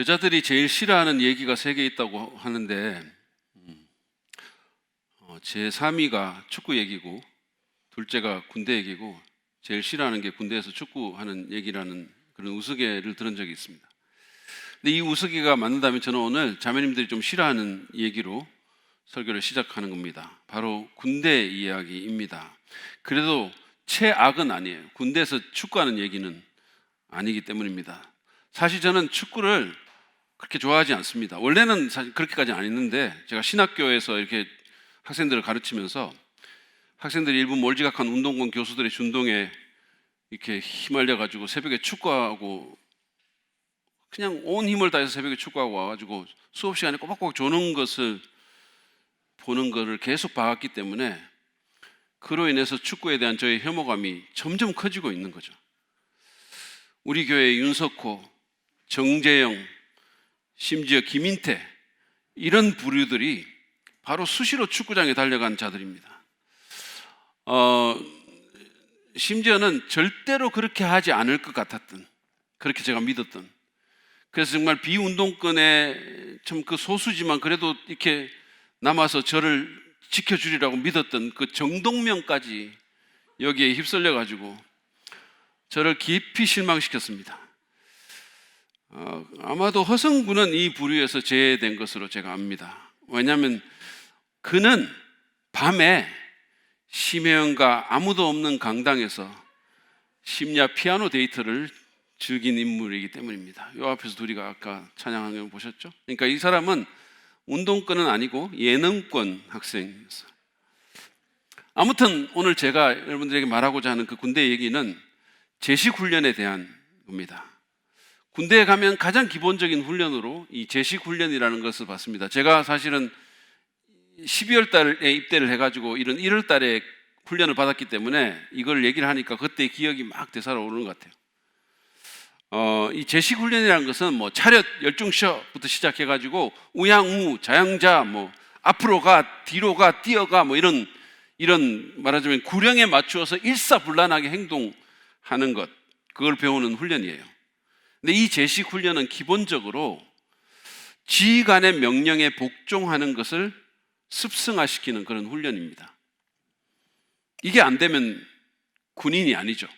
여자들이 제일 싫어하는 얘기가 3개 있다고 하는데 제 3위가 축구 얘기고 둘째가 군대 얘기고 제일 싫어하는 게 군대에서 축구하는 얘기라는 그런 우스개를 들은 적이 있습니다. 근데 이 우스개가 맞는다면 저는 오늘 자매님들이 좀 싫어하는 얘기로 설교를 시작하는 겁니다. 바로 군대 이야기입니다. 그래도 최악은 아니에요. 군대에서 축구하는 얘기는 아니기 때문입니다. 사실 저는 축구를 그렇게 좋아하지 않습니다. 원래는 사실 그렇게까지 안 했는데 제가 신학교에서 이렇게 학생들을 가르치면서 학생들이 일부 몰지각한 운동권 교수들의 준동에 이렇게 휘말려 가지고 새벽에 축구하고 그냥 온 힘을 다해서 새벽에 축구하고 와가지고 수업 시간에 꼬박꼬박 조는 것을 보는 것을 계속 봐왔기 때문에 그로 인해서 축구에 대한 저의 혐오감이 점점 커지고 있는 거죠. 우리 교회의 윤석호, 정재영, 심지어 김인태 이런 부류들이 바로 수시로 축구장에 달려간 자들입니다. 심지어는 절대로 그렇게 하지 않을 것 같았던, 그렇게 제가 믿었던, 그래서 정말 비운동권의 참 그 소수지만 그래도 이렇게 남아서 저를 지켜주리라고 믿었던 그 정동명까지 여기에 휩쓸려 가지고 저를 깊이 실망시켰습니다. 아마도 허성군은 이 부류에서 제외된 것으로 제가 압니다. 왜냐하면 그는 밤에 심혜영과 아무도 없는 강당에서 심야 피아노 데이트를 즐긴 인물이기 때문입니다. 요 앞에서 둘이가 아까 찬양하는 거 보셨죠? 그러니까 이 사람은 운동권은 아니고 예능권 학생이었어요. 아무튼 오늘 제가 여러분들에게 말하고자 하는 그 군대 얘기는 제식훈련에 대한 겁니다. 군대에 가면 가장 기본적인 훈련으로 이 제식훈련이라는 것을 받습니다. 제가 사실은 12월 달에 입대를 해가지고 이런 1월 달에 훈련을 받았기 때문에 이걸 얘기를 하니까 그때 기억이 막 되살아오르는 것 같아요. 이 제식훈련이라는 것은 뭐 차렷 열중셔부터 시작해가지고 우양우, 자양자, 뭐 앞으로 가, 뒤로 가, 뛰어가 뭐 이런 말하자면 구령에 맞추어서 일사불란하게 행동하는 것, 그걸 배우는 훈련이에요. 근데 이 제식훈련은 기본적으로 지휘관의 명령에 복종하는 것을 습승화시키는 그런 훈련입니다. 이게 안 되면 군인이 아니죠.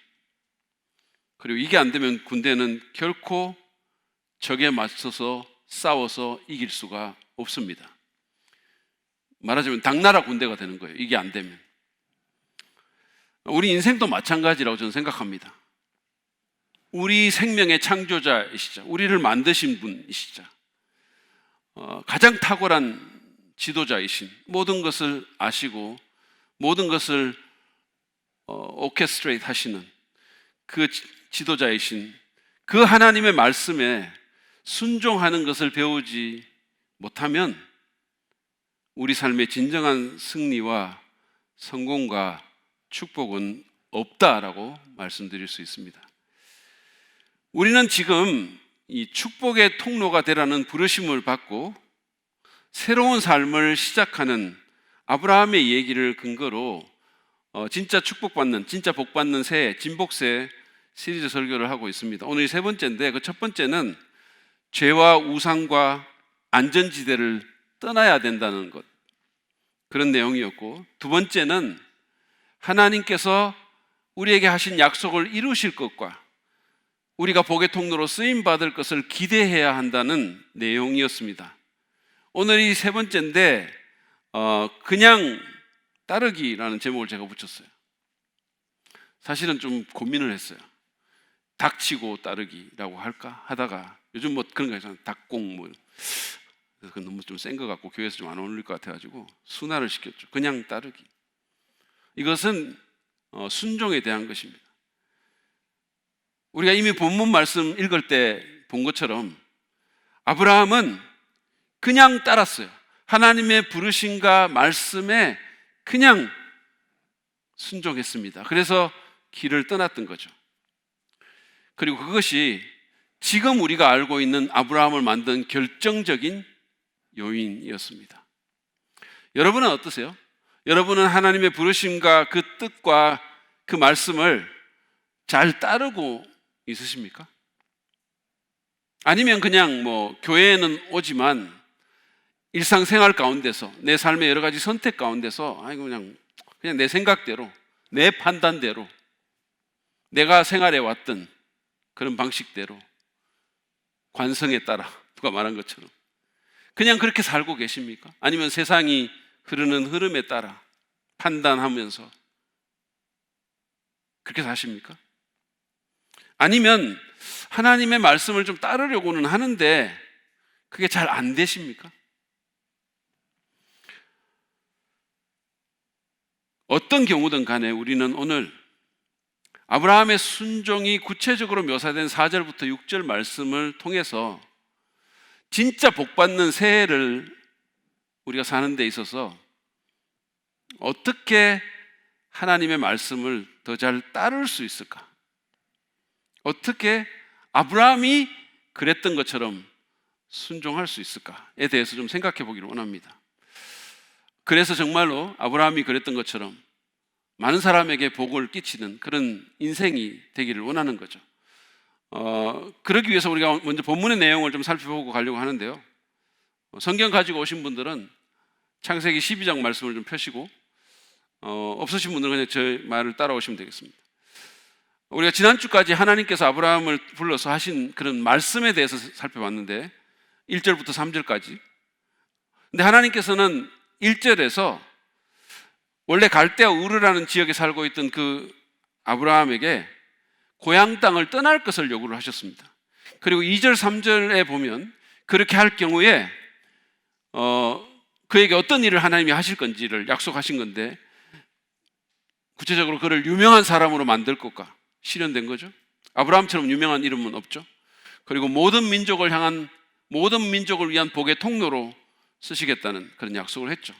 그리고 이게 안 되면 군대는 결코 적에 맞서서 싸워서 이길 수가 없습니다. 말하자면 당나라 군대가 되는 거예요. 이게 안 되면. 우리 인생도 마찬가지라고 저는 생각합니다. 우리 생명의 창조자이시자, 우리를 만드신 분이시자, 가장 탁월한 지도자이신, 모든 것을 아시고 모든 것을 오케스트레이트 하시는 그 지도자이신 그 하나님의 말씀에 순종하는 것을 배우지 못하면 우리 삶의 진정한 승리와 성공과 축복은 없다라고 말씀드릴 수 있습니다. 우리는 지금 이 축복의 통로가 되라는 부르심을 받고 새로운 삶을 시작하는 아브라함의 얘기를 근거로 진짜 축복받는, 진짜 복받는 새, 진복새 시리즈 설교를 하고 있습니다. 오늘 3번째인데 그 첫 번째는 죄와 우상과 안전지대를 떠나야 된다는 것, 그런 내용이었고, 두 번째는 하나님께서 우리에게 하신 약속을 이루실 것과 우리가 복의 통로로 쓰임받을 것을 기대해야 한다는 내용이었습니다. 오늘 이 3번째인데 그냥 따르기라는 제목을 제가 붙였어요. 사실은 좀 고민을 했어요. 닥치고 따르기라고 할까 하다가 요즘 뭐 그런 거 있잖아요. 닭공 뭐 그래서 너무 좀 센 것 같고 교회에서 좀 안 어울릴 것 같아가지고 순화를 시켰죠. 그냥 따르기. 이것은 순종에 대한 것입니다. 우리가 이미 본문 말씀 읽을 때 본 것처럼 아브라함은 그냥 따랐어요. 하나님의 부르심과 말씀에 그냥 순종했습니다. 그래서 길을 떠났던 거죠. 그리고 그것이 지금 우리가 알고 있는 아브라함을 만든 결정적인 요인이었습니다. 여러분은 어떠세요? 여러분은 하나님의 부르심과 그 뜻과 그 말씀을 잘 따르고 있으십니까? 아니면 그냥 뭐 교회에는 오지만 일상생활 가운데서 내 삶의 여러 가지 선택 가운데서 아이고 그냥 내 생각대로, 내 판단대로, 내가 생활해 왔던 그런 방식대로, 관성에 따라, 누가 말한 것처럼 그냥 그렇게 살고 계십니까? 아니면 세상이 흐르는 흐름에 따라 판단하면서 그렇게 사십니까? 아니면 하나님의 말씀을 좀 따르려고는 하는데 그게 잘 안 되십니까? 어떤 경우든 간에 우리는 오늘 아브라함의 순종이 구체적으로 묘사된 4절부터 6절 말씀을 통해서 진짜 복받는 새해를 우리가 사는 데 있어서 어떻게 하나님의 말씀을 더 잘 따를 수 있을까? 어떻게 아브라함이 그랬던 것처럼 순종할 수 있을까에 대해서 좀 생각해 보기를 원합니다. 그래서 정말로 아브라함이 그랬던 것처럼 많은 사람에게 복을 끼치는 그런 인생이 되기를 원하는 거죠. 그러기 위해서 우리가 먼저 본문의 내용을 좀 살펴보고 가려고 하는데요. 성경 가지고 오신 분들은 창세기 12장 말씀을 좀 펴시고 없으신 분들은 그냥 제 말을 따라오시면 되겠습니다. 우리가 지난주까지 하나님께서 아브라함을 불러서 하신 그런 말씀에 대해서 살펴봤는데 1절부터 3절까지. 근데 하나님께서는 1절에서 원래 갈대아 우르라는 지역에 살고 있던 그 아브라함에게 고향 땅을 떠날 것을 요구를 하셨습니다. 그리고 2절, 3절에 보면 그렇게 할 경우에 그에게 어떤 일을 하나님이 하실 건지를 약속하신 건데 구체적으로 그를 유명한 사람으로 만들 것과 실현된 거죠. 아브라함처럼 유명한 이름은 없죠. 그리고 모든 민족을 위한 복의 통로로 쓰시겠다는 그런 약속을 했죠.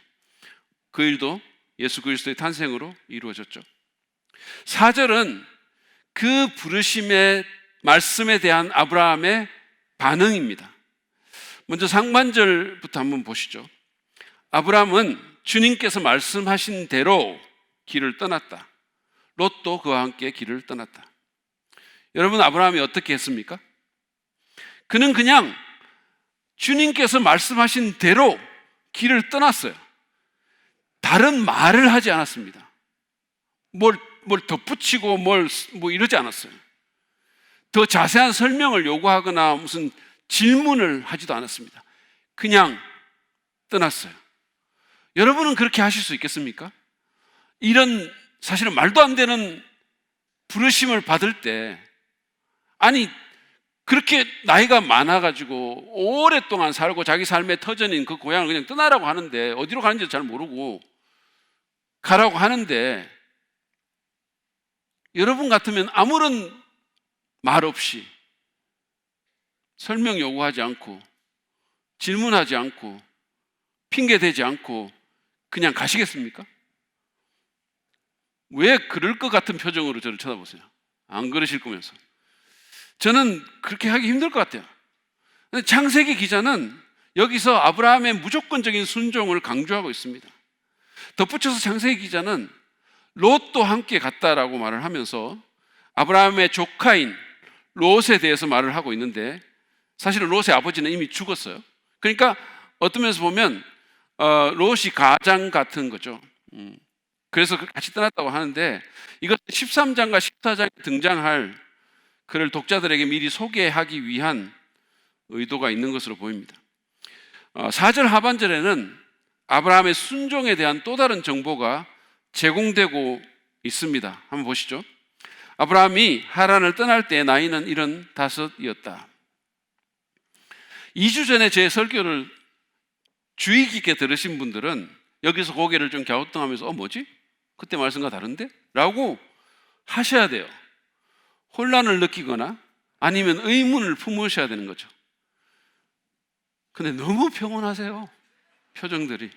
그 일도 예수 그리스도의 탄생으로 이루어졌죠. 4절은 그 부르심의 말씀에 대한 아브라함의 반응입니다. 먼저 상반절부터 한번 보시죠. 아브라함은 주님께서 말씀하신 대로 길을 떠났다. 롯도 그와 함께 길을 떠났다. 여러분, 아브라함이 어떻게 했습니까? 그는 그냥 주님께서 말씀하신 대로 길을 떠났어요. 다른 말을 하지 않았습니다. 뭘 덧붙이고 뭐 이러지 않았어요. 더 자세한 설명을 요구하거나 무슨 질문을 하지도 않았습니다. 그냥 떠났어요. 여러분은 그렇게 하실 수 있겠습니까? 이런 사실은 말도 안 되는 부르심을 받을 때, 아니 그렇게 나이가 많아가지고 오랫동안 살고 자기 삶의 터전인 그 고향을 그냥 떠나라고 하는데, 어디로 가는지 잘 모르고 가라고 하는데, 여러분 같으면 아무런 말 없이 설명 요구하지 않고 질문하지 않고 핑계대지 않고 그냥 가시겠습니까? 왜 그럴 것 같은 표정으로 저를 쳐다보세요? 안 그러실 거면서. 저는 그렇게 하기 힘들 것 같아요. 근데 창세기 기자는 여기서 아브라함의 무조건적인 순종을 강조하고 있습니다. 덧붙여서 창세기 기자는 롯도 함께 갔다라고 말을 하면서 아브라함의 조카인 롯에 대해서 말을 하고 있는데, 사실은 롯의 아버지는 이미 죽었어요. 그러니까 어떤 면에서 보면 롯이 가장 같은 거죠. 그래서 같이 떠났다고 하는데, 이것 13장과 14장에 등장할 그를 독자들에게 미리 소개하기 위한 의도가 있는 것으로 보입니다. 4절 하반절에는 아브라함의 순종에 대한 또 다른 정보가 제공되고 있습니다. 한번 보시죠. 아브라함이 하란을 떠날 때 나이는 75이었다. 2주 전에 제 설교를 주의 깊게 들으신 분들은 여기서 고개를 좀 갸우뚱하면서 뭐지? 그때 말씀과 다른데? 라고 하셔야 돼요. 혼란을 느끼거나 아니면 의문을 품으셔야 되는 거죠. 근데 너무 평온하세요, 표정들이.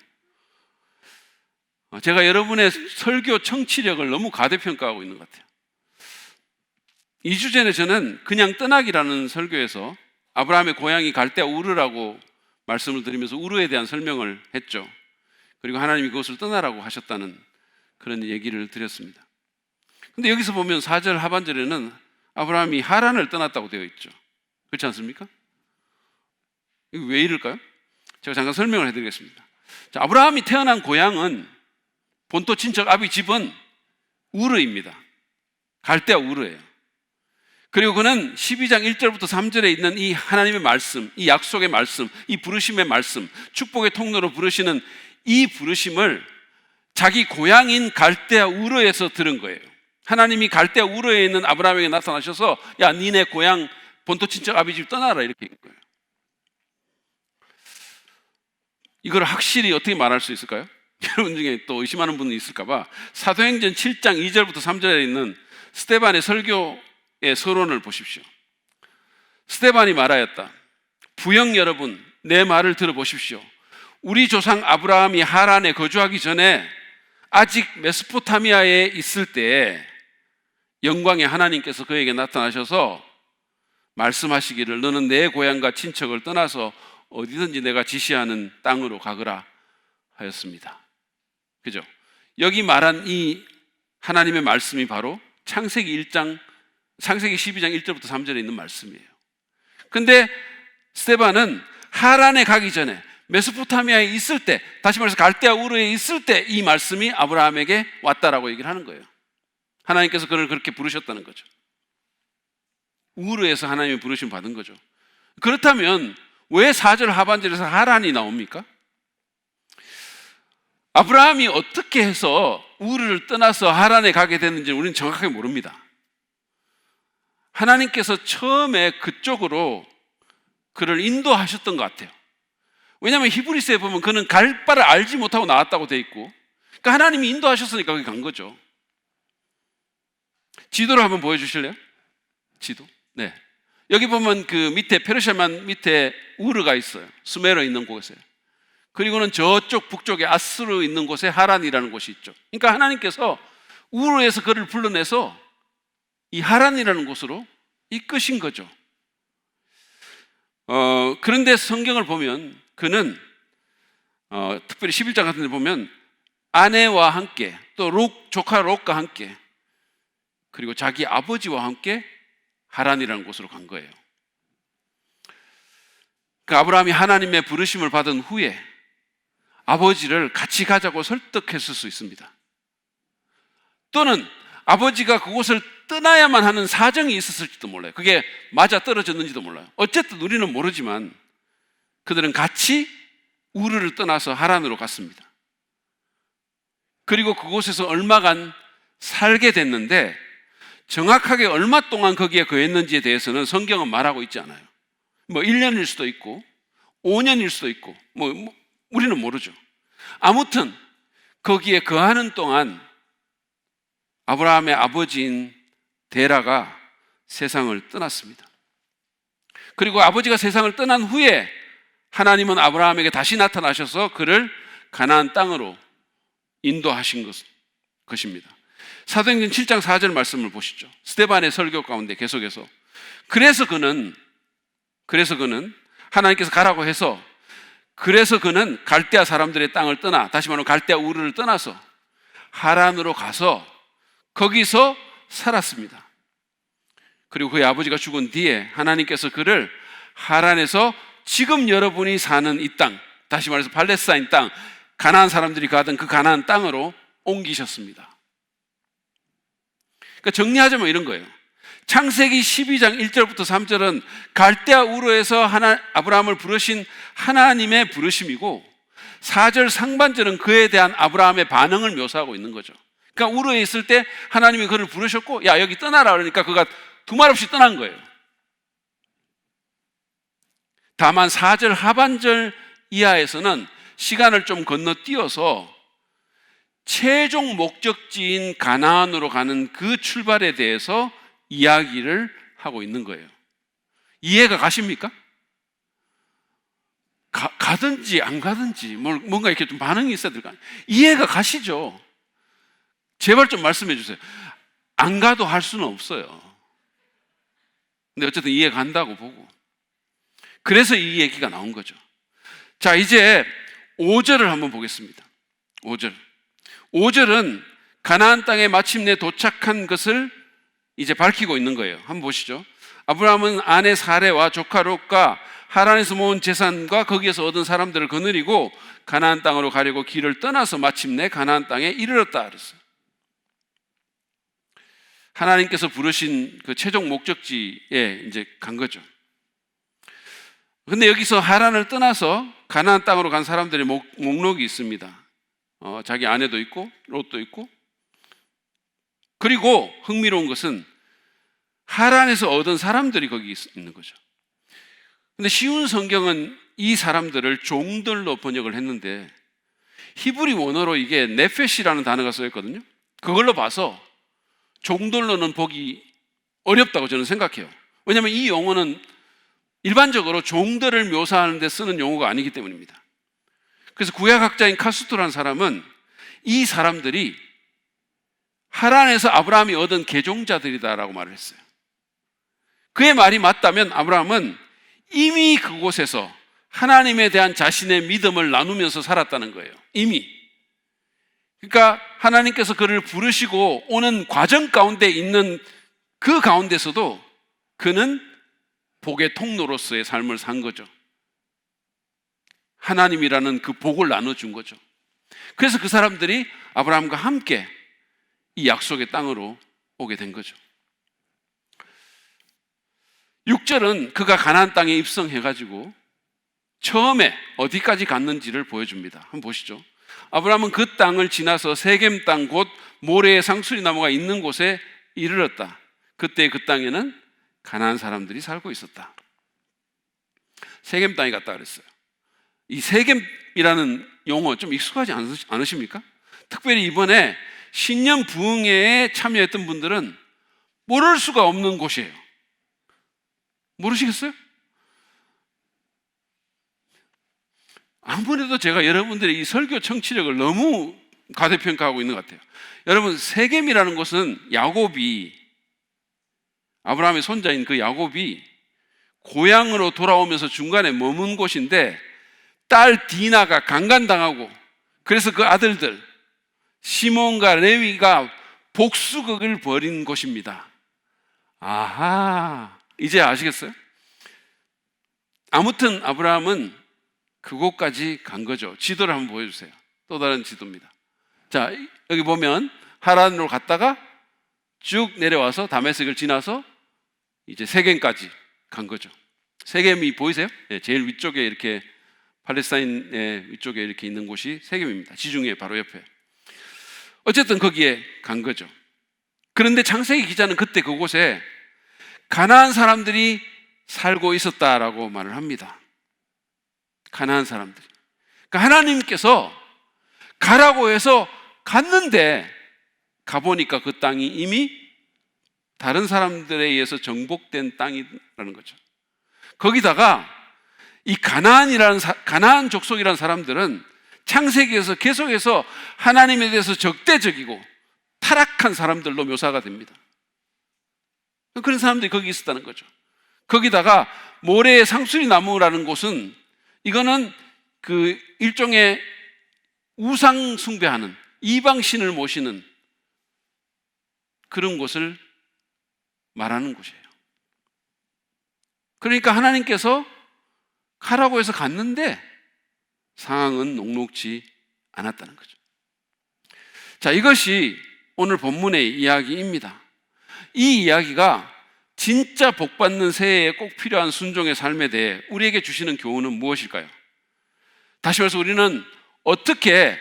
제가 여러분의 설교 청취력을 너무 과대평가하고 있는 것 같아요. 2주 전에 저는 그냥 떠나기라는 설교에서 아브라함의 고향이 갈대아 우르라고 말씀을 드리면서 우르에 대한 설명을 했죠. 그리고 하나님이 그것을 떠나라고 하셨다는 그런 얘기를 드렸습니다. 근데 여기서 보면 4절 하반절에는 아브라함이 하란을 떠났다고 되어 있죠. 그렇지 않습니까? 이거 왜 이럴까요? 제가 잠깐 설명을 해드리겠습니다. 자, 아브라함이 태어난 고향은 본토 친척 아비 집은 우르입니다. 갈대아 우르예요. 그리고 그는 12장 1절부터 3절에 있는 이 하나님의 말씀, 이 약속의 말씀, 이 부르심의 말씀, 축복의 통로로 부르시는 이 부르심을 자기 고향인 갈대아 우르에서 들은 거예요. 하나님이 갈대아 우르에 있는 아브라함에게 나타나셔서 야, 니네 고향 본토 친척 아비 집 떠나라 이렇게 한 거예요. 이걸 확실히 어떻게 말할 수 있을까요? 여러분 중에 또 의심하는 분이 있을까 봐 사도행전 7장 2절부터 3절에 있는 스데반의 설교의 서론을 보십시오. 스데반이 말하였다. 부영 여러분, 내 말을 들어보십시오. 우리 조상 아브라함이 하란에 거주하기 전에 아직 메소포타미아에 있을 때에 영광의 하나님께서 그에게 나타나셔서 말씀하시기를 너는 내 고향과 친척을 떠나서 어디든지 내가 지시하는 땅으로 가거라 하였습니다. 그죠? 여기 말한 이 하나님의 말씀이 바로 창세기 12장 1절부터 3절에 있는 말씀이에요. 근데 스데반은 하란에 가기 전에 메소포타미아에 있을 때, 다시 말해서 갈대아 우르에 있을 때 이 말씀이 아브라함에게 왔다라고 얘기를 하는 거예요. 하나님께서 그를 그렇게 부르셨다는 거죠. 우르에서 하나님의 부르심 받은 거죠. 그렇다면 왜 4절 하반절에서 하란이 나옵니까? 아브라함이 어떻게 해서 우르를 떠나서 하란에 가게 됐는지 우리는 정확하게 모릅니다. 하나님께서 처음에 그쪽으로 그를 인도하셨던 것 같아요. 왜냐하면 히브리서에 보면 그는 갈 바를 알지 못하고 나왔다고 돼 있고, 그러니까 하나님이 인도하셨으니까 거기 간 거죠. 지도를 한번 보여주실래요? 지도. 네. 여기 보면 그 밑에 페르시아만 밑에 우르가 있어요. 수메르 있는 곳에. 그리고는 저쪽 북쪽에 아스르 있는 곳에 하란이라는 곳이 있죠. 그러니까 하나님께서 우르에서 그를 불러내서 이 하란이라는 곳으로 이끄신 거죠. 그런데 성경을 보면 그는 특별히 11장 같은 데 보면 아내와 함께 또 조카 롯과 함께 그리고 자기 아버지와 함께 하란이라는 곳으로 간 거예요. 그 아브라함이 하나님의 부르심을 받은 후에 아버지를 같이 가자고 설득했을 수 있습니다. 또는 아버지가 그곳을 떠나야만 하는 사정이 있었을지도 몰라요. 그게 맞아 떨어졌는지도 몰라요. 어쨌든 우리는 모르지만 그들은 같이 우르를 떠나서 하란으로 갔습니다. 그리고 그곳에서 얼마간 살게 됐는데 정확하게 얼마 동안 거기에 거했는지에 대해서는 성경은 말하고 있지 않아요. 뭐 1년일 수도 있고 5년일 수도 있고 뭐 우리는 모르죠. 아무튼 거기에 거하는 동안 아브라함의 아버지인 데라가 세상을 떠났습니다. 그리고 아버지가 세상을 떠난 후에 하나님은 아브라함에게 다시 나타나셔서 그를 가나안 땅으로 인도하신 것입니다. 사도행전 7장 4절 말씀을 보시죠. 스데반의 설교 가운데 계속해서 그래서 그는 하나님께서 가라고 해서 그래서 그는 갈대아 사람들의 땅을 떠나, 다시 말하면 갈대아 우르를 떠나서 하란으로 가서 거기서 살았습니다. 그리고 그의 아버지가 죽은 뒤에 하나님께서 그를 하란에서 지금 여러분이 사는 이 땅, 다시 말해서 팔레스타인 땅, 가나안 사람들이 가던 그 가나안 땅으로 옮기셨습니다. 그러니까 정리하자면 이런 거예요. 창세기 12장 1절부터 3절은 갈대아 우르에서 아브라함을 부르신 하나님의 부르심이고 4절 상반절은 그에 대한 아브라함의 반응을 묘사하고 있는 거죠. 그러니까 우르에 있을 때 하나님이 그를 부르셨고 야 여기 떠나라 그러니까 그가 두말 없이 떠난 거예요. 다만 4절 하반절 이하에서는 시간을 좀 건너뛰어서 최종 목적지인 가나안으로 가는 그 출발에 대해서 이야기를 하고 있는 거예요. 이해가 가십니까? 가든지 안 가든지 뭔가 이렇게 좀 반응이 있어야 될 거 아니에요. 이해가 가시죠? 제발 좀 말씀해 주세요. 안 가도 할 수는 없어요. 근데 어쨌든 이해 간다고 보고. 그래서 이 얘기가 나온 거죠. 자, 이제 5절을 한번 보겠습니다. 5절은 가나안 땅에 마침내 도착한 것을 이제 밝히고 있는 거예요. 한번 보시죠. 아브라함은 아내 사레와 조카 롯과 하란에서 모은 재산과 거기에서 얻은 사람들을 거느리고 가나안 땅으로 가려고 길을 떠나서 마침내 가나안 땅에 이르렀다 그랬어요. 하나님께서 부르신 그 최종 목적지에 이제 간 거죠. 근데 여기서 하란을 떠나서 가나안 땅으로 간 사람들의 목록이 있습니다. 자기 아내도 있고 롯도 있고, 그리고 흥미로운 것은 하란에서 얻은 사람들이 거기 있는 거죠. 근데 쉬운 성경은 이 사람들을 종들로 번역을 했는데 히브리 원어로 이게 네페시라는 단어가 쓰였거든요. 그걸로 봐서 종들로는 보기 어렵다고 저는 생각해요. 왜냐하면 이 용어는 일반적으로 종들을 묘사하는 데 쓰는 용어가 아니기 때문입니다. 그래서 구약학자인 카스토라는 사람은 이 사람들이 하란에서 아브라함이 얻은 계종자들이다라고 말을 했어요. 그의 말이 맞다면 아브라함은 이미 그곳에서 하나님에 대한 자신의 믿음을 나누면서 살았다는 거예요. 이미. 그러니까 하나님께서 그를 부르시고 오는 과정 가운데 있는 그 가운데서도 그는 복의 통로로서의 삶을 산 거죠. 하나님이라는 그 복을 나눠준 거죠. 그래서 그 사람들이 아브라함과 함께 이 약속의 땅으로 오게 된 거죠. 6절은 그가 가나안 땅에 입성해가지고 처음에 어디까지 갔는지를 보여줍니다. 한번 보시죠. 아브라함은 그 땅을 지나서 세겜 땅 곧 모래의 상수리 나무가 있는 곳에 이르렀다. 그때 그 땅에는 가나안 사람들이 살고 있었다. 세겜 땅에 갔다 그랬어요. 이 세겜이라는 용어 좀 익숙하지 않으십니까? 특별히 이번에 신년 부흥회에 참여했던 분들은 모를 수가 없는 곳이에요. 모르시겠어요? 아무래도 제가 여러분들의 이 설교 청취력을 너무 과대평가하고 있는 것 같아요. 여러분, 세겜이라는 곳은 아브라함의 손자인 그 야곱이 고향으로 돌아오면서 중간에 머문 곳인데 딸 디나가 강간당하고 그래서 그 아들들 시몬과 레위가 복수극을 벌인 곳입니다. 아하, 이제 아시겠어요? 아무튼 아브라함은 그곳까지 간 거죠. 지도를 한번 보여주세요. 또 다른 지도입니다. 자, 여기 보면 하란으로 갔다가 쭉 내려와서 다메섹을 지나서 이제 세겜까지 간 거죠. 세겜이 보이세요? 네, 제일 위쪽에 이렇게 팔레스타인의 위쪽에 이렇게 있는 곳이 세겜입니다. 지중해 바로 옆에. 어쨌든 거기에 간 거죠. 그런데 창세기 기자는 그때 그곳에 가나안 사람들이 살고 있었다라고 말을 합니다. 가나안 사람들이. 그러니까 하나님께서 가라고 해서 갔는데 가보니까 그 땅이 이미 다른 사람들에 의해서 정복된 땅이라는 거죠. 거기다가 이 가나안 족속이라는 사람들은 창세기에서 계속해서 하나님에 대해서 적대적이고 타락한 사람들로 묘사가 됩니다. 그런 사람들이 거기 있었다는 거죠. 거기다가 모래의 상수리 나무라는 곳은 이거는 그 일종의 우상 숭배하는 이방신을 모시는 그런 곳을 말하는 곳이에요. 그러니까 하나님께서 가라고 해서 갔는데 상황은 녹록지 않았다는 거죠. 자, 이것이 오늘 본문의 이야기입니다. 이 이야기가 진짜 복받는 새해에 꼭 필요한 순종의 삶에 대해 우리에게 주시는 교훈은 무엇일까요? 다시 말해서 우리는 어떻게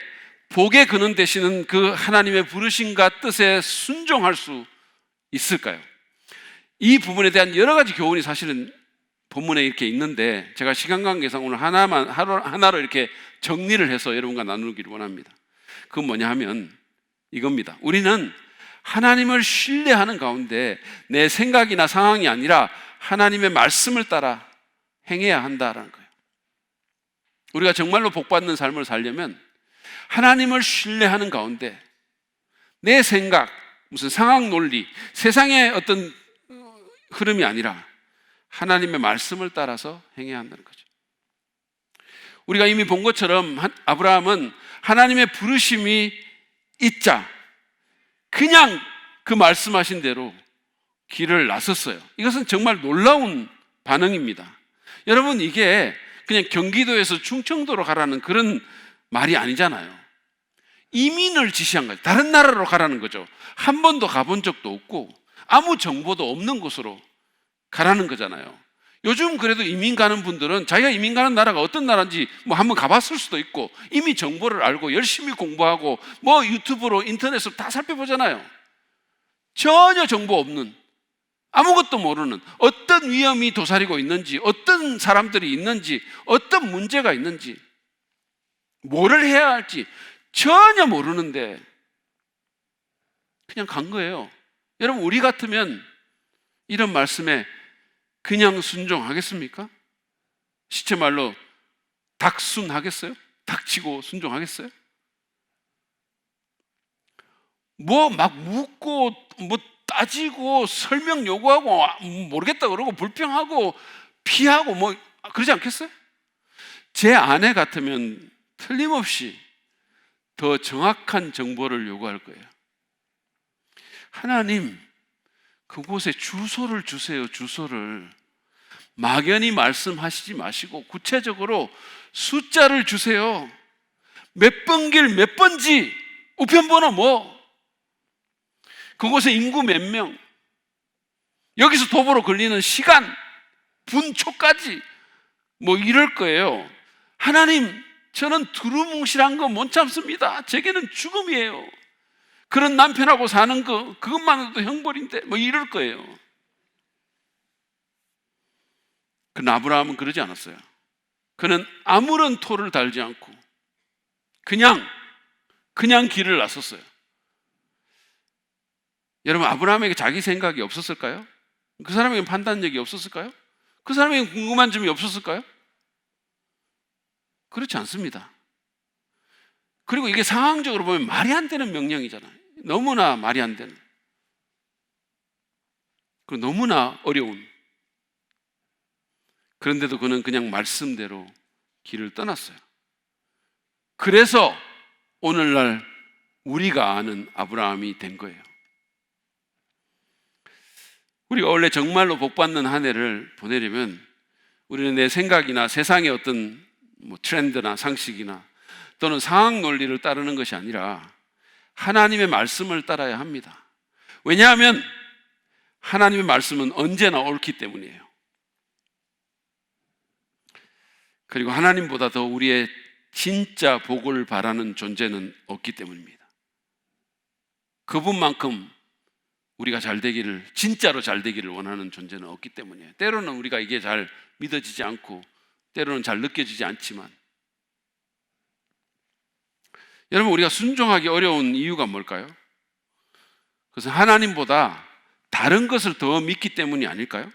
복의 근원 되시는 그 하나님의 부르심과 뜻에 순종할 수 있을까요? 이 부분에 대한 여러 가지 교훈이 사실은 본문에 이렇게 있는데 제가 시간 관계상 오늘 하나로 이렇게 정리를 해서 여러분과 나누기를 원합니다. 그건 뭐냐 하면 이겁니다. 우리는 하나님을 신뢰하는 가운데 내 생각이나 상황이 아니라 하나님의 말씀을 따라 행해야 한다라는 거예요. 우리가 정말로 복받는 삶을 살려면 하나님을 신뢰하는 가운데 내 생각, 무슨 상황 논리, 세상의 어떤 흐름이 아니라 하나님의 말씀을 따라서 행해야 한다는 거죠. 우리가 이미 본 것처럼 아브라함은 하나님의 부르심이 있자 그냥 그 말씀하신 대로 길을 나섰어요. 이것은 정말 놀라운 반응입니다. 여러분, 이게 그냥 경기도에서 충청도로 가라는 그런 말이 아니잖아요. 이민을 지시한 거죠. 다른 나라로 가라는 거죠. 한 번도 가본 적도 없고 아무 정보도 없는 곳으로 가라는 거잖아요. 요즘 그래도 이민 가는 분들은 자기가 이민 가는 나라가 어떤 나라인지 뭐 한번 가봤을 수도 있고 이미 정보를 알고 열심히 공부하고 뭐 유튜브로 인터넷으로 다 살펴보잖아요. 전혀 정보 없는, 아무것도 모르는, 어떤 위험이 도사리고 있는지, 어떤 사람들이 있는지, 어떤 문제가 있는지, 뭐를 해야 할지 전혀 모르는데 그냥 간 거예요. 여러분, 우리 같으면 이런 말씀에 그냥 순종하겠습니까? 시체말로 닥순하겠어요? 닥치고 순종하겠어요? 뭐 막 묻고 뭐 따지고 설명 요구하고 모르겠다 그러고 불평하고 피하고 뭐 그러지 않겠어요? 제 아내 같으면 틀림없이 더 정확한 정보를 요구할 거예요. 하나님, 그곳에 주소를 주세요. 주소를. 막연히 말씀하시지 마시고 구체적으로 숫자를 주세요. 몇 번 길 몇 번지, 우편번호 뭐, 그곳에 인구 몇 명, 여기서 도보로 걸리는 시간, 분초까지 뭐 이럴 거예요. 하나님, 저는 두루뭉실한 거 못 참습니다. 제게는 죽음이에요. 그런 남편하고 사는 거, 그것만으로도 형벌인데 뭐 이럴 거예요. 그러나 아브라함은 그러지 않았어요. 그는 아무런 토를 달지 않고 그냥 길을 나섰어요. 여러분, 아브라함에게 자기 생각이 없었을까요? 그 사람에게 판단력이 없었을까요? 그 사람에게 궁금한 점이 없었을까요? 그렇지 않습니다. 그리고 이게 상황적으로 보면 말이 안 되는 명령이잖아요. 너무나 말이 안 되는, 그리고 너무나 어려운. 그런데도 그는 그냥 말씀대로 길을 떠났어요. 그래서 오늘날 우리가 아는 아브라함이 된 거예요. 우리가 원래 정말로 복받는 한 해를 보내려면 우리는 내 생각이나 세상의 어떤 뭐 트렌드나 상식이나 또는 상황 논리를 따르는 것이 아니라 하나님의 말씀을 따라야 합니다. 왜냐하면 하나님의 말씀은 언제나 옳기 때문이에요. 그리고 하나님보다 더 우리의 진짜 복을 바라는 존재는 없기 때문입니다. 그분만큼 우리가 잘 되기를, 진짜로 잘 되기를 원하는 존재는 없기 때문이에요. 때로는 우리가 이게 잘 믿어지지 않고 때로는 잘 느껴지지 않지만, 여러분, 우리가 순종하기 어려운 이유가 뭘까요? 그것은 하나님보다 다른 것을 더 믿기 때문이 아닐까요?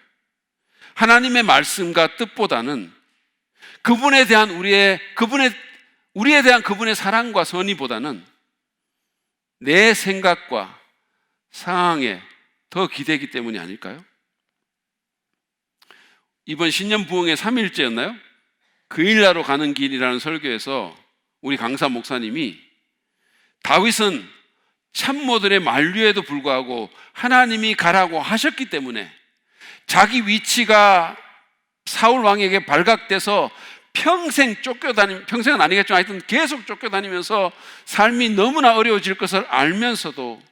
하나님의 말씀과 뜻보다는 우리에 대한 그분의 사랑과 선의보다는 내 생각과 상황에 더 기대기 때문이 아닐까요? 이번 신년 부흥의 3일째였나요? 그 일나로 가는 길이라는 설교에서 우리 강사 목사님이 다윗은 참모들의 만류에도 불구하고 하나님이 가라고 하셨기 때문에 자기 위치가 사울 왕에게 발각돼서 평생은 아니겠지만 하여튼 계속 쫓겨다니면서 삶이 너무나 어려워질 것을 알면서도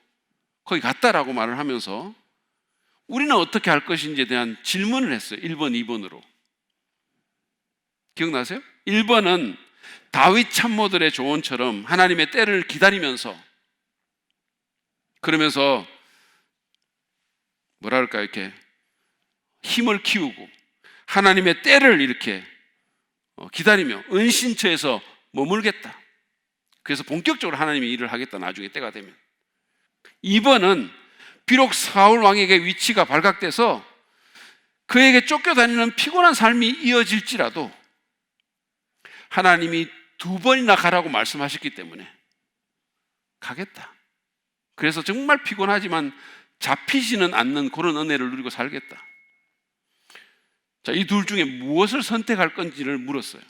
거기 갔다라고 말을 하면서 우리는 어떻게 할 것인지에 대한 질문을 했어요. 1번, 2번으로. 기억나세요? 1번은 다윗 참모들의 조언처럼 하나님의 때를 기다리면서, 그러면서 뭐라 그럴까요? 이렇게 힘을 키우고 하나님의 때를 이렇게 기다리며 은신처에서 머물겠다. 그래서 본격적으로 하나님이 일을 하겠다, 나중에 때가 되면. 2번은 비록 사울 왕에게 위치가 발각돼서 그에게 쫓겨다니는 피곤한 삶이 이어질지라도 하나님이 2번이나 가라고 말씀하셨기 때문에 가겠다. 그래서 정말 피곤하지만 잡히지는 않는 그런 은혜를 누리고 살겠다. 자, 이 둘 중에 무엇을 선택할 건지를 물었어요.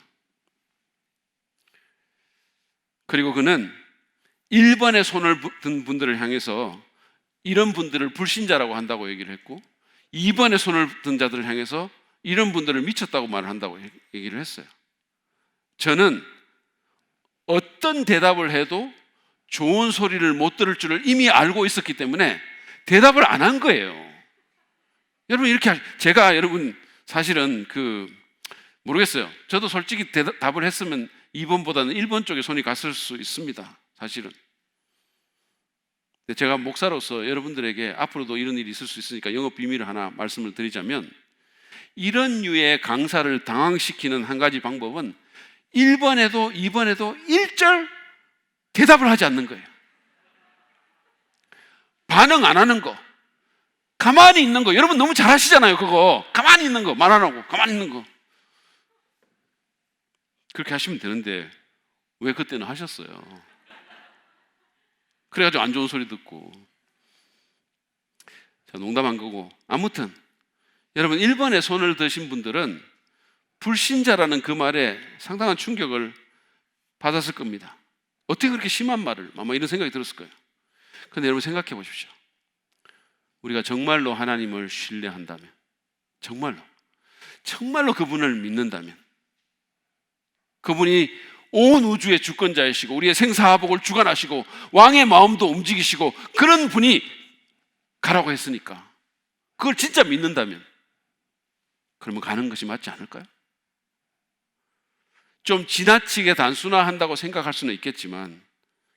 그리고 그는 1번에 손을 든 분들을 향해서 이런 분들을 불신자라고 한다고 얘기를 했고, 2번에 손을 든 자들을 향해서 이런 분들을 미쳤다고 말한다고 얘기를 했어요. 저는 어떤 대답을 해도 좋은 소리를 못 들을 줄을 이미 알고 있었기 때문에 대답을 안 한 거예요. 여러분, 이렇게 제가 여러분 사실은 모르겠어요. 저도 솔직히 답을 했으면 2번보다는 1번 쪽에 손이 갔을 수 있습니다. 사실은. 제가 목사로서 여러분들에게 앞으로도 이런 일이 있을 수 있으니까 영업 비밀을 하나 말씀을 드리자면, 이런 류의 강사를 당황시키는 한 가지 방법은 1번에도 2번에도 1절 대답을 하지 않는 거예요. 반응 안 하는 거, 가만히 있는 거. 여러분 너무 잘 하시잖아요. 그거 가만히 있는 거, 말 안 하고 가만히 있는 거. 그렇게 하시면 되는데 왜 그때는 하셨어요? 그래가지고 안 좋은 소리 듣고. 자, 농담한 거고, 아무튼 여러분 1번에 손을 드신 분들은 불신자라는 그 말에 상당한 충격을 받았을 겁니다. 어떻게 그렇게 심한 말을, 아마 이런 생각이 들었을 거예요. 그런데 여러분 생각해 보십시오. 우리가 정말로 하나님을 신뢰한다면, 정말로 그분을 믿는다면, 그분이 온 우주의 주권자이시고 우리의 생사화복을 주관하시고 왕의 마음도 움직이시고 그런 분이 가라고 했으니까 그걸 진짜 믿는다면, 그러면 가는 것이 맞지 않을까요? 좀 지나치게 단순화한다고 생각할 수는 있겠지만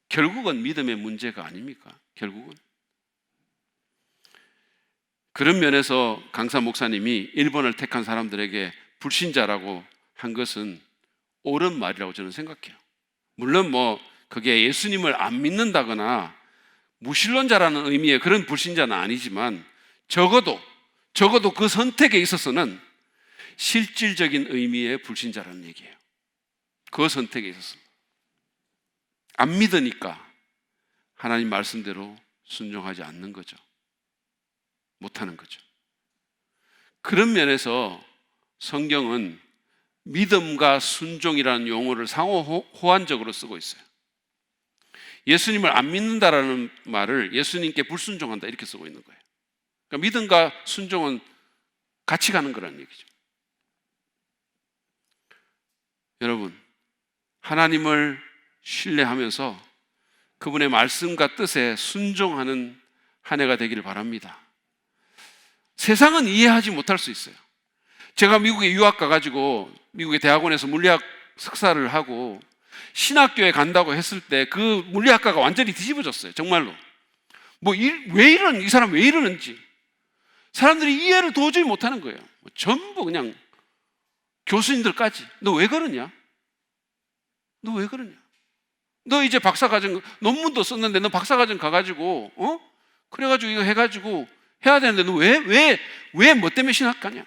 결국은 믿음의 문제가 아닙니까? 결국은. 그런 면에서 강사 목사님이 1번을 택한 사람들에게 불신자라고 한 것은 옳은 말이라고 저는 생각해요. 물론 그게 예수님을 안 믿는다거나 무신론자라는 의미의 그런 불신자는 아니지만 적어도 그 선택에 있어서는 실질적인 의미의 불신자라는 얘기예요. 그 선택에 있어서 안 믿으니까 하나님 말씀대로 순종하지 않는 거죠. 못하는 거죠. 그런 면에서 성경은 믿음과 순종이라는 용어를 상호 호환적으로 쓰고 있어요. 예수님을 안 믿는다라는 말을 예수님께 불순종한다 이렇게 쓰고 있는 거예요. 그러니까 믿음과 순종은 같이 가는 거라는 얘기죠. 여러분, 하나님을 신뢰하면서 그분의 말씀과 뜻에 순종하는 한 해가 되기를 바랍니다. 세상은 이해하지 못할 수 있어요. 제가 미국에 유학 가가지고 미국의 대학원에서 물리학 석사를 하고 신학교에 간다고 했을 때 그 물리학과가 완전히 뒤집어졌어요. 정말로. 이 사람 왜 이러는지 사람들이 이해를 도저히 못하는 거예요. 전부 그냥 교수님들까지 너 왜 그러냐? 너 왜 그러냐? 너 이제 박사과정 논문도 썼는데 너 박사과정 가가지고 그래가지고 이거 해가지고 해야 되는데 너 왜 뭐 때문에 신학 가냐?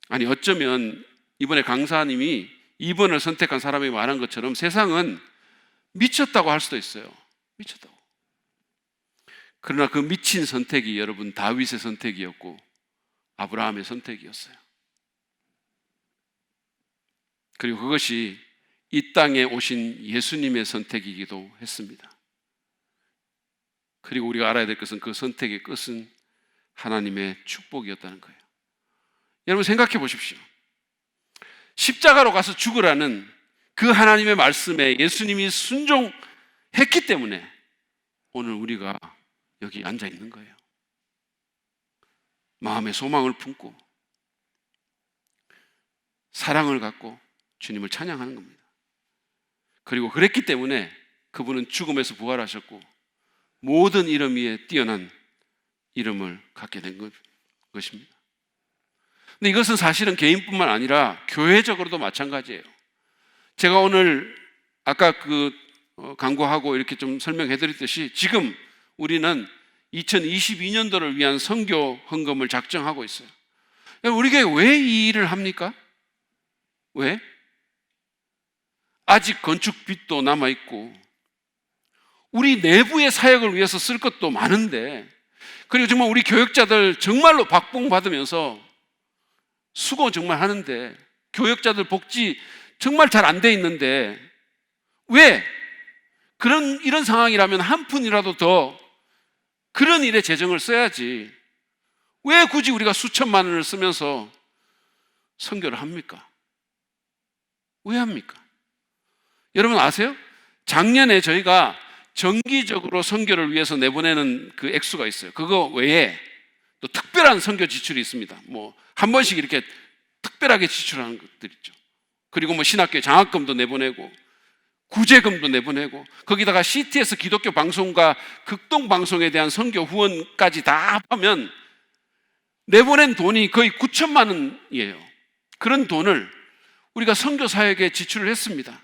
아니, 어쩌면 이번에 강사님이 2번을 선택한 사람이 말한 것처럼 세상은 미쳤다고 할 수도 있어요. 미쳤다고. 그러나 그 미친 선택이 여러분 다윗의 선택이었고 아브라함의 선택이었어요. 그리고 그것이 이 땅에 오신 예수님의 선택이기도 했습니다. 그리고 우리가 알아야 될 것은 그 선택의 끝은 하나님의 축복이었다는 거예요. 여러분 생각해 보십시오. 십자가로 가서 죽으라는 그 하나님의 말씀에 예수님이 순종했기 때문에 오늘 우리가 여기 앉아 있는 거예요. 마음에 소망을 품고 사랑을 갖고 주님을 찬양하는 겁니다. 그리고 그랬기 때문에 그분은 죽음에서 부활하셨고 모든 이름 위에 뛰어난 이름을 갖게 된 것입니다. 근데 이것은 사실은 개인뿐만 아니라 교회적으로도 마찬가지예요. 제가 오늘 아까 강구하고 이렇게 좀 설명해 드렸듯이 지금 우리는 2022년도를 위한 선교 헌금을 작정하고 있어요. 우리 교회 왜 이 일을 합니까? 왜? 아직 건축 빚도 남아있고 우리 내부의 사역을 위해서 쓸 것도 많은데, 그리고 정말 우리 교역자들 정말로 박봉 받으면서 수고 정말 하는데 교역자들 복지 정말 잘 안 돼 있는데 왜? 이런 상황이라면 한 푼이라도 더 그런 일에 재정을 써야지. 왜 굳이 우리가 수천만 원을 쓰면서 선교를 합니까? 왜 합니까? 여러분 아세요? 작년에 저희가 정기적으로 선교를 위해서 내보내는 그 액수가 있어요. 그거 외에 또 특별한 선교 지출이 있습니다. 뭐 한 번씩 이렇게 특별하게 지출하는 것들 있죠. 그리고 뭐 신학교에 장학금도 내보내고 구제금도 내보내고 거기다가 CTS 기독교 방송과 극동 방송에 대한 선교 후원까지 다 합하면 내보낸 돈이 거의 9천만 원이에요. 그런 돈을 우리가 선교 사역에 지출을 했습니다.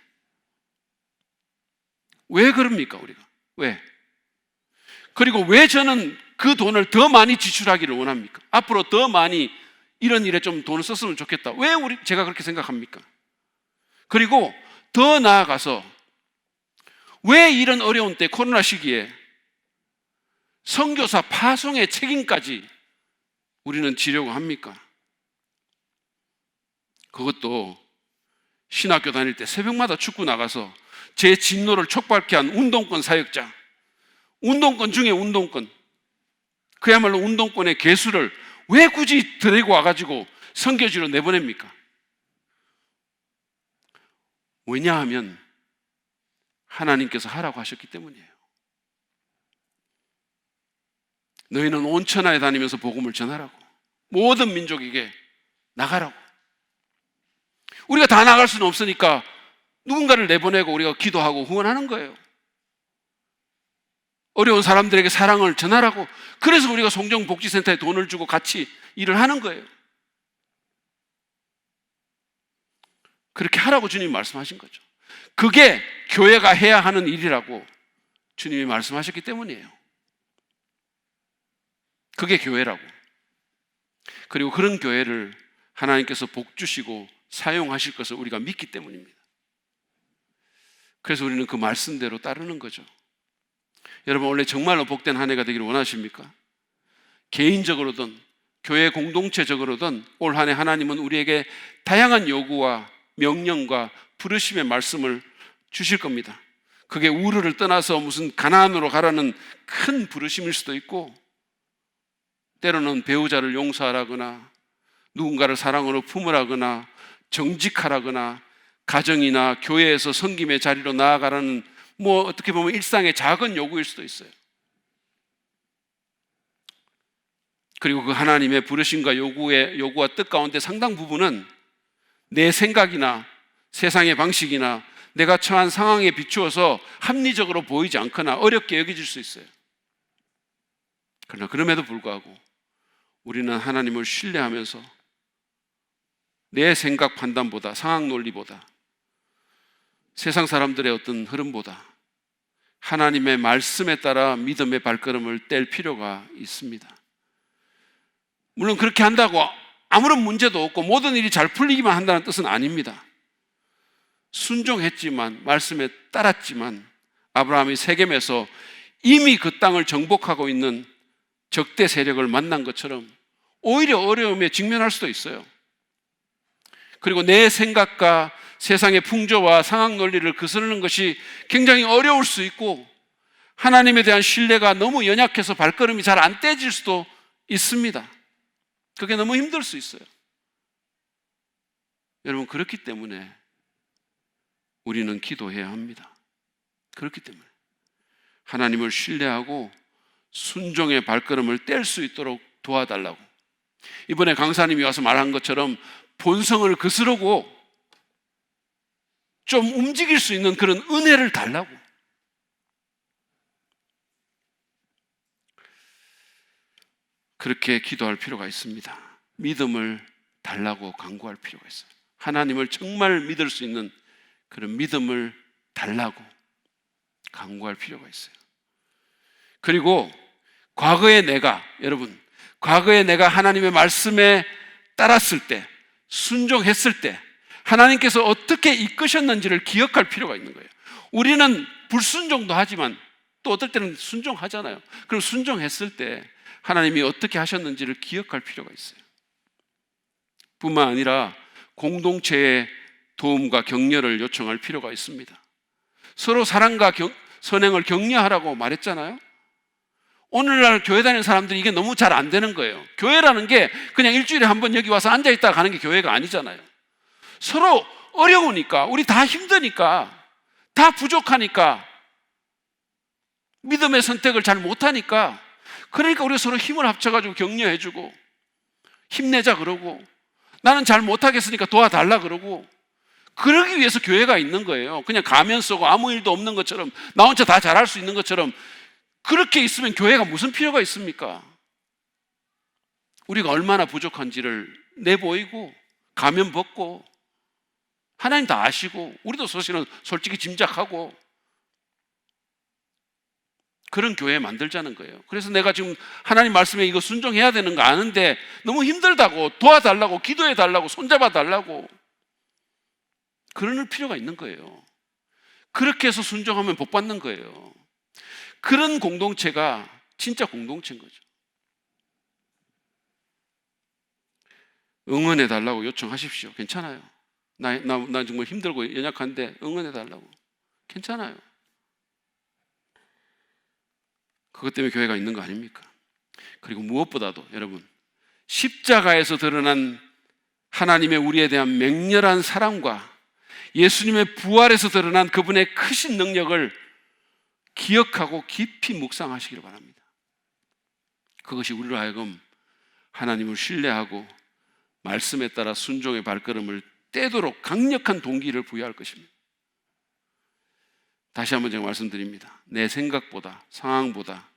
왜 그럽니까, 우리가? 왜? 그리고 왜 저는 그 돈을 더 많이 지출하기를 원합니까? 앞으로 더 많이 이런 일에 좀 돈을 썼으면 좋겠다. 왜 제가 그렇게 생각합니까? 그리고 더 나아가서 왜 이런 어려운 때, 코로나 시기에 선교사 파송의 책임까지 우리는 지려고 합니까? 그것도 신학교 다닐 때 새벽마다 축구 나가서 제 진로를 촉박케 한 운동권 사역자, 운동권 중에 운동권, 그야말로 운동권의 개수를 왜 굳이 데리고 와가지고 선교지로 내보냅니까? 왜냐하면 하나님께서 하라고 하셨기 때문이에요. 너희는 온 천하에 다니면서 복음을 전하라고, 모든 민족에게 나가라고. 우리가 다 나갈 수는 없으니까 누군가를 내보내고 우리가 기도하고 후원하는 거예요. 어려운 사람들에게 사랑을 전하라고. 그래서 우리가 송정복지센터에 돈을 주고 같이 일을 하는 거예요. 그렇게 하라고 주님이 말씀하신 거죠. 그게 교회가 해야 하는 일이라고 주님이 말씀하셨기 때문이에요. 그게 교회라고. 그리고 그런 교회를 하나님께서 복 주시고 사용하실 것을 우리가 믿기 때문입니다. 그래서 우리는 그 말씀대로 따르는 거죠. 여러분, 원래 정말로 복된 한 해가 되기를 원하십니까? 개인적으로든 교회 공동체적으로든 올 한 해 하나님은 우리에게 다양한 요구와 명령과 부르심의 말씀을 주실 겁니다. 그게 우르를 떠나서 무슨 가나안으로 가라는 큰 부르심일 수도 있고, 때로는 배우자를 용서하라거나 누군가를 사랑으로 품으라거나 정직하라거나 가정이나 교회에서 섬김의 자리로 나아가라는, 뭐 어떻게 보면 일상의 작은 요구일 수도 있어요. 그리고 그 하나님의 부르심과 요구와 뜻 가운데 상당 부분은 내 생각이나 세상의 방식이나 내가 처한 상황에 비추어서 합리적으로 보이지 않거나 어렵게 여겨질 수 있어요. 그러나 그럼에도 불구하고 우리는 하나님을 신뢰하면서 내 생각 판단보다, 상황 논리보다, 세상 사람들의 어떤 흐름보다 하나님의 말씀에 따라 믿음의 발걸음을 뗄 필요가 있습니다. 물론 그렇게 한다고 아무런 문제도 없고 모든 일이 잘 풀리기만 한다는 뜻은 아닙니다. 순종했지만, 말씀에 따랐지만 아브라함이 세겜에서 이미 그 땅을 정복하고 있는 적대 세력을 만난 것처럼 오히려 어려움에 직면할 수도 있어요. 그리고 내 생각과 세상의 풍조와 상황 논리를 거스르는 것이 굉장히 어려울 수 있고, 하나님에 대한 신뢰가 너무 연약해서 발걸음이 잘 안 떼질 수도 있습니다. 그게 너무 힘들 수 있어요. 여러분, 그렇기 때문에 우리는 기도해야 합니다. 그렇기 때문에 하나님을 신뢰하고 순종의 발걸음을 뗄 수 있도록 도와달라고. 이번에 강사님이 와서 말한 것처럼 본성을 거스르고 좀 움직일 수 있는 그런 은혜를 달라고. 그렇게 기도할 필요가 있습니다. 믿음을 달라고 간구할 필요가 있어요. 하나님을 정말 믿을 수 있는 그런 믿음을 달라고 간구할 필요가 있어요. 그리고 과거의 내가, 여러분, 과거의 내가 하나님의 말씀에 따랐을 때, 순종했을 때 하나님께서 어떻게 이끄셨는지를 기억할 필요가 있는 거예요. 우리는 불순종도 하지만 또 어떨 때는 순종하잖아요. 그럼 순종했을 때 하나님이 어떻게 하셨는지를 기억할 필요가 있어요. 뿐만 아니라 공동체의 도움과 격려를 요청할 필요가 있습니다. 서로 사랑과 선행을 격려하라고 말했잖아요. 오늘날 교회 다니는 사람들이 이게 너무 잘 안 되는 거예요. 교회라는 게 그냥 일주일에 한 번 여기 와서 앉아있다가 가는 게 교회가 아니잖아요. 서로 어려우니까, 우리 다 힘드니까, 다 부족하니까, 믿음의 선택을 잘 못하니까, 그러니까 우리가 서로 힘을 합쳐가지고 격려해주고 힘내자 그러고, 나는 잘 못하겠으니까 도와달라 그러고, 그러기 위해서 교회가 있는 거예요. 그냥 가면 쓰고 아무 일도 없는 것처럼, 나 혼자 다 잘할 수 있는 것처럼 그렇게 있으면 교회가 무슨 필요가 있습니까? 우리가 얼마나 부족한지를 내보이고 가면 벗고, 하나님 다 아시고 우리도 사실은 솔직히 짐작하고, 그런 교회 만들자는 거예요. 그래서 내가 지금 하나님 말씀에 이거 순종해야 되는 거 아는데 너무 힘들다고, 도와달라고, 기도해달라고, 손잡아달라고 그럴 필요가 있는 거예요. 그렇게 해서 순종하면 복 받는 거예요. 그런 공동체가 진짜 공동체인 거죠. 응원해달라고 요청하십시오. 괜찮아요. 나 정말 힘들고 연약한데 응원해달라고. 괜찮아요. 그것 때문에 교회가 있는 거 아닙니까? 그리고 무엇보다도 여러분, 십자가에서 드러난 하나님의 우리에 대한 맹렬한 사랑과 예수님의 부활에서 드러난 그분의 크신 능력을 기억하고 깊이 묵상하시기를 바랍니다. 그것이 우리로 하여금 하나님을 신뢰하고 말씀에 따라 순종의 발걸음을 떼도록 강력한 동기를 부여할 것입니다. 다시 한번 제가 말씀드립니다. 내 생각보다, 상황보다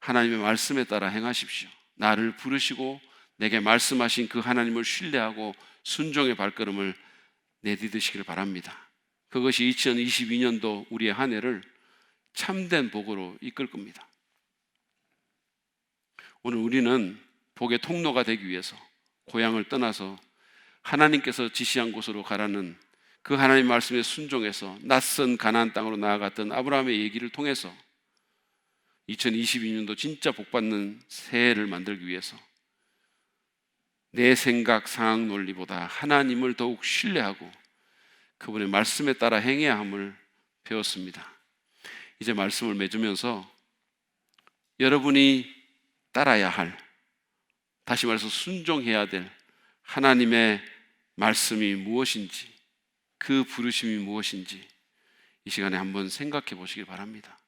하나님의 말씀에 따라 행하십시오. 나를 부르시고 내게 말씀하신 그 하나님을 신뢰하고 순종의 발걸음을 내디디시길 바랍니다. 그것이 2022년도 우리의 한 해를 참된 복으로 이끌 겁니다. 오늘 우리는 복의 통로가 되기 위해서 고향을 떠나서 하나님께서 지시한 곳으로 가라는 그 하나님 말씀에 순종해서 낯선 가나안 땅으로 나아갔던 아브라함의 얘기를 통해서 2022년도 진짜 복받는 새해를 만들기 위해서 내 생각, 상황 논리보다 하나님을 더욱 신뢰하고 그분의 말씀에 따라 행해야 함을 배웠습니다. 이제 말씀을 맺으면서 여러분이 따라야 할, 다시 말해서 순종해야 될 하나님의 말씀이 무엇인지, 그 부르심이 무엇인지 이 시간에 한번 생각해 보시길 바랍니다.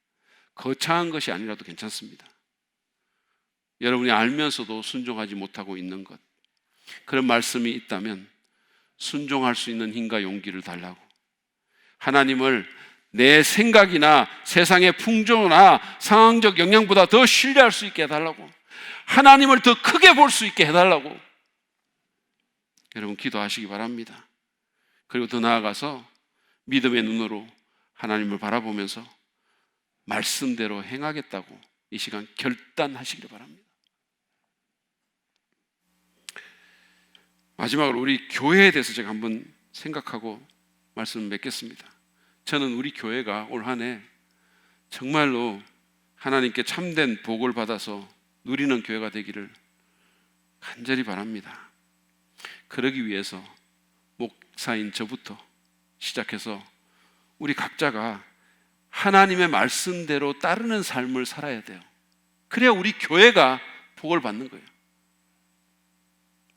거창한 것이 아니라도 괜찮습니다. 여러분이 알면서도 순종하지 못하고 있는 것, 그런 말씀이 있다면 순종할 수 있는 힘과 용기를 달라고, 하나님을 내 생각이나 세상의 풍조나 상황적 영향보다 더 신뢰할 수 있게 해달라고, 하나님을 더 크게 볼 수 있게 해달라고 여러분 기도하시기 바랍니다. 그리고 더 나아가서 믿음의 눈으로 하나님을 바라보면서 말씀대로 행하겠다고 이 시간 결단하시기를 바랍니다. 마지막으로 우리 교회에 대해서 제가 한번 생각하고 말씀을 맺겠습니다. 저는 우리 교회가 올 한 해 정말로 하나님께 참된 복을 받아서 누리는 교회가 되기를 간절히 바랍니다. 그러기 위해서 목사인 저부터 시작해서 우리 각자가 하나님의 말씀대로 따르는 삶을 살아야 돼요. 그래야 우리 교회가 복을 받는 거예요.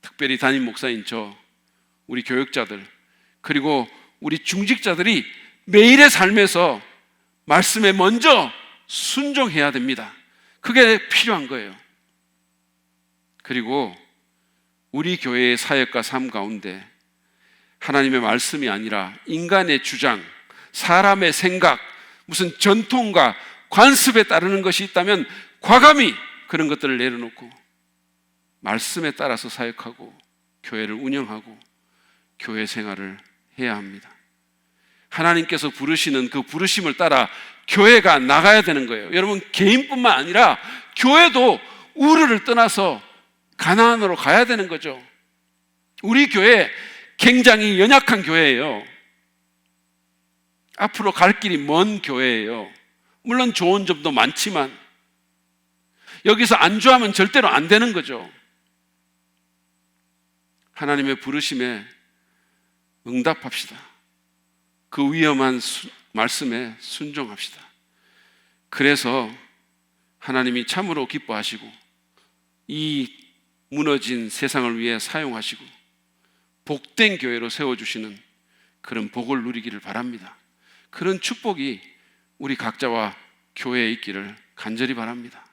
특별히 담임 목사인 저, 우리 교역자들, 그리고 우리 중직자들이 매일의 삶에서 말씀에 먼저 순종해야 됩니다. 그게 필요한 거예요. 그리고 우리 교회의 사역과 삶 가운데 하나님의 말씀이 아니라 인간의 주장, 사람의 생각, 무슨 전통과 관습에 따르는 것이 있다면 과감히 그런 것들을 내려놓고 말씀에 따라서 사역하고 교회를 운영하고 교회 생활을 해야 합니다. 하나님께서 부르시는 그 부르심을 따라 교회가 나가야 되는 거예요. 여러분, 개인뿐만 아니라 교회도 우르를 떠나서 가나안으로 가야 되는 거죠. 우리 교회 굉장히 연약한 교회예요. 앞으로 갈 길이 먼 교회예요. 물론 좋은 점도 많지만 여기서 안주하면 절대로 안 되는 거죠. 하나님의 부르심에 응답합시다. 그 위험한 말씀에 순종합시다. 그래서 하나님이 참으로 기뻐하시고 이 무너진 세상을 위해 사용하시고 복된 교회로 세워주시는 그런 복을 누리기를 바랍니다. 그런 축복이 우리 각자와 교회에 있기를 간절히 바랍니다.